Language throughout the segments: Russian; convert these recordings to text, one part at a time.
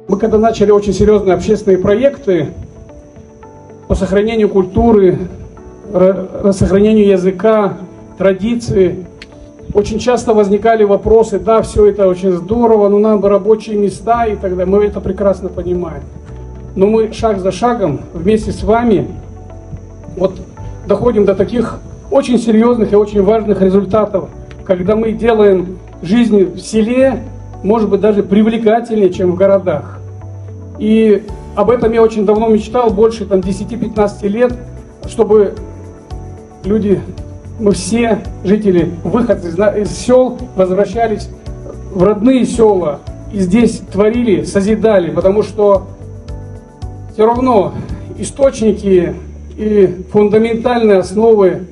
Мы когда начали очень серьезные общественные проекты по сохранению культуры, сохранению языка, традиции, очень часто возникали вопросы: да, все это очень здорово, но нам бы рабочие места и так далее. Мы это прекрасно понимаем. Но мы шаг за шагом вместе с вами вот доходим до таких очень серьезных и очень важных результатов, когда мы делаем жизнь в селе, может быть, даже привлекательнее, чем в городах. И об этом я очень давно мечтал, больше 10-15 лет, чтобы люди, мы все жители, выходцы из сел, возвращались в родные села и здесь творили, созидали, потому что все равно источники и фундаментальные основы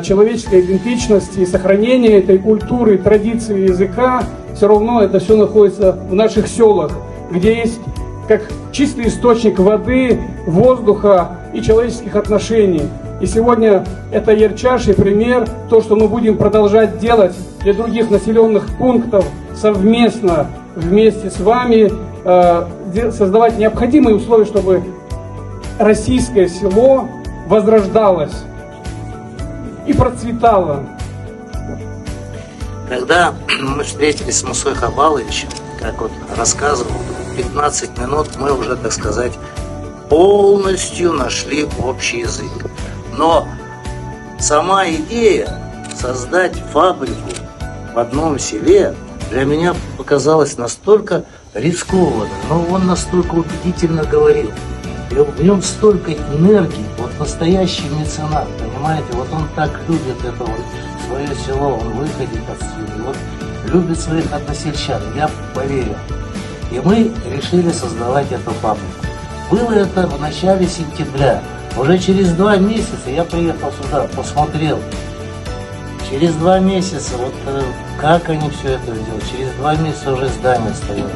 человеческой идентичности, сохранения этой культуры, традиции, языка, все равно это все находится в наших селах, где есть как чистый источник воды, воздуха и человеческих отношений. И сегодня это ярчайший пример, то, что мы будем продолжать делать для других населенных пунктов совместно, вместе с вами, создавать необходимые условия, чтобы российское село возрождалось и процветало. Когда мы встретились с Мусой Хабаловичем, как вот рассказывал, 15 минут мы уже, так сказать, полностью нашли общий язык. Но сама идея создать фабрику в одном селе для меня показалась настолько рискованной, но он настолько убедительно говорил. И в нем столько энергии, вот настоящий меценат, понимаете, вот он так любит это вот свое село, он выходит отсюда, вот любит своих односельчан, я поверил. И мы решили создавать эту фабрику. Было это в начале сентября. Уже через 2 месяца я приехал сюда, посмотрел. Через 2 месяца, вот как они все это делают, через 2 месяца уже здание стояло.